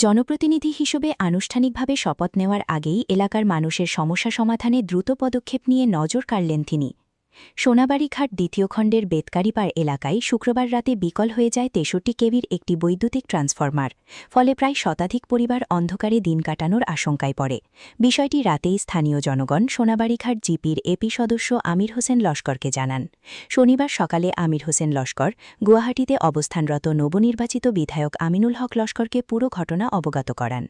জনপ্রতিনিধি হিসেবে আনুষ্ঠানিকভাবে শপথ নেওয়ার আগেই এলাকার মানুষের সমস্যা সমাধানে দ্রুত পদক্ষেপ নিয়ে নজর কাড়লেন তিনি। সোনাবাড়ীঘাট দ্বিতীয় খণ্ডের বেতকারিপাড় এলাকায় শুক্রবার রাতে বিকল হয়ে যায় ৬৩ কেভির একটি বৈদ্যুতিক ট্রান্সফরমার, ফলে প্রায় শতাধিক পরিবার অন্ধকারে দিন কাটানোর আশঙ্কায় পড়ে। বিষয়টি রাতেই স্থানীয় জনগণ সোনাবাড়ীঘাট জিপির এপি সদস্য আমির হোসেন লস্করকে জানান। শনিবার সকালে আমির হোসেন লস্কর গুয়াহাটিতে অবস্থানরত নবনির্বাচিত বিধায়ক আমিনুল হক লস্করকে পুরো ঘটনা অবগত করান।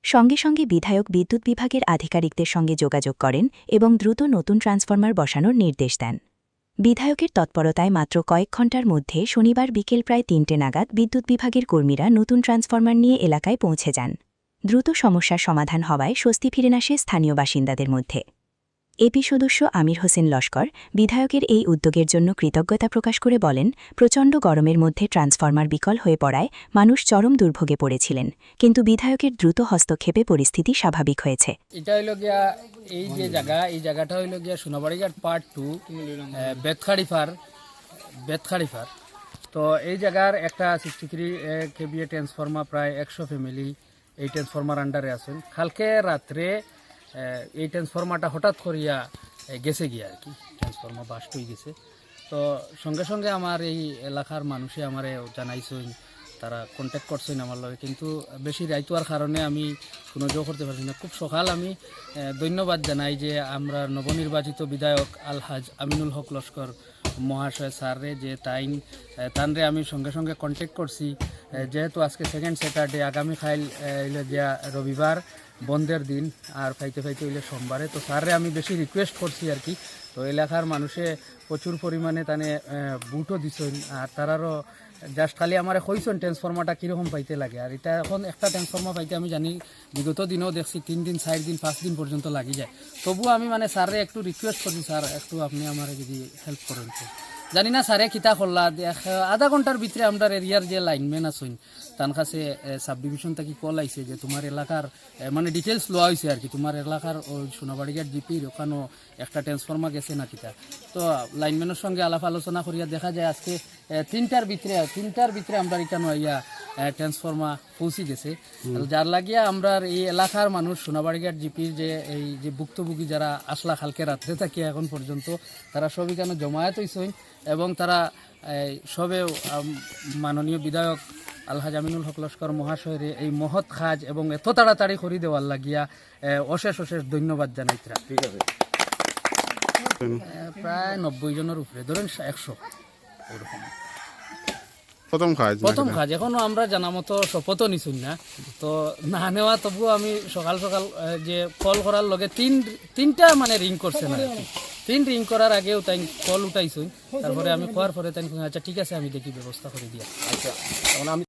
সঙ্গে সঙ্গে বিধায়ক বিদ্যুৎ বিভাগের আধিকারিকদের সঙ্গে যোগাযোগ করেন এবং দ্রুত নতুন ট্রান্সফরমার বসানোর নির্দেশ দেন। বিধায়কের তৎপরতায় মাত্র কয়েক ঘণ্টার মধ্যে শনিবার বিকেল প্রায় ৩টে নাগাদ বিদ্যুৎ বিভাগের কর্মীরা নতুন ট্রান্সফরমার নিয়ে এলাকায় পৌঁছে যান। দ্রুত সমস্যার সমাধান হওয়ায় স্বস্তি ফিরে আসে স্থানীয় বাসিন্দাদের মধ্যে। এপি সদস্য আমির হোসেন লস্কর বিধায়কের এই উদ্যোগের জন্য কৃতজ্ঞতা প্রকাশ করে বলেন, প্রচণ্ড গরমের মধ্যে ট্রান্সফরমার বিকল হয়ে পড়ায় মানুষ চরম দুর্ভোগে পড়েছিলেন, কিন্তু বিধায়কের দ্রুত হস্তক্ষেপে পরিস্থিতি স্বাভাবিক হয়েছে। এটা হইল গিয়া এই যে জায়গা, এই জায়গাটা হইল গিয়া সোনাবাড়ীঘাট পার্ট 2 বেতখাড়িফার। তো এই জায়গার একটা 63 কেভিএ ট্রান্সফরমার, প্রায় 100 ফ্যামিলি এই ট্রান্সফরমার আন্ডারে আছেন। কালকে রাত্রে এই ট্রান্সফরমারটা হঠাৎ করিয়া গেছে গিয়া আর কি, ট্রান্সফরমার বাস্ট হয়ে গেছে। তো সঙ্গে সঙ্গে আমার এই এলাকার মানুষে আমারে জানাইছেন, তারা কন্ট্যাক্ট করছেন আমার লগে, কিন্তু বেশি রাইতুয়ার কারণে আমি কোনো যোগ করতে পারছি না। খুব সকাল আমি ধন্যবাদ জানাই যে আমরা নবনির্বাচিত বিধায়ক আলহাজ আমিনুল হক লস্কর মহাশয় স্যাররে, যে তানরে আমি সঙ্গে সঙ্গে কন্ট্যাক্ট করছি, যেহেতু আজকে সেকেন্ড স্যাটারডে, আগামীকাল গিয়া রবিবার বন্ধের দিন, আর ফাইতে হইলে সোমবারে। তো স্যাররে আমি বেশি রিকোয়েস্ট করছি আর কি। তো এলাকার মানুষে প্রচুর পরিমাণে তানে বুটও দিছেন, আর তারারও জাস্ট খালি আমার কইছেন ট্রান্সফরমারটা কীরকম পাইতে লাগে। আর এটা এখন একটা ট্রান্সফরমার পাইতে আমি জানি বিগত দিনেও দেখছি 3 দিন 4 দিন 5 দিন পর্যন্ত লাগি যায়। তবুও আমি স্যারে একটু রিকোয়েস্ট করছি, স্যার একটু আপনি আমার যদি হেল্প করেন। তো জানি না স্যারে কিতা করলা, আধা ঘন্টার ভিতরে আমরা এরিয়ার যে লাইনম্যান আছেন তার কাছে সাব ডিভিশন থেকে কল আইছে যে তোমার এলাকার ডিটেলস লওয়া হয়েছে আর কি, তোমার এলাকার ওই সোনাবাড়ীঘাট জিপির ওখানেও একটা ট্রান্সফরমার গেছে না কিতা। তো লাইনম্যানের সঙ্গে আলাপ আলোচনা করিয়া দেখা যায় আজকে 3টার ভিতরে আমরা এখানে ইয়া ট্রান্সফরমার পৌঁছে গেছে। যার লাগিয়া আমরা এই এলাকার মানুষ সোনাবাড়ীঘাট জিপির এই যে ভুক্তভোগী যারা আসলা কালকে রাত্রে থাকি এখন পর্যন্ত, তারা সব এখানে জমায়েত হয়েছেন এবং তারা সবে মাননীয় বিধায়ক আলহাজ আমিনুল হক লস্কর মহাশয়ের এই মহৎ কাজ এবং এত তাড়াতাড়ি করে দেওয়ার লাগিয়া অশেষ ধন্যবাদ জানাই। ঠিক আছে, প্রায় 90 জনের উপরে, ধরেন 100 ওরকম প্রথম কাজ। এখনো আমরা জানা মতো শপথও নিছুন না, তো না নেওয়া, তবুও আমি সকাল যে কল করার লগে তিনটা রিং করছে না, 3 রিং করার আগেও তাই কল উঠাইছুন। তারপরে আমি কোয়ার পরে তাই আচ্ছা ঠিক আছে আমি দেখি ব্যবস্থা করে দিয়া। আচ্ছা, আমি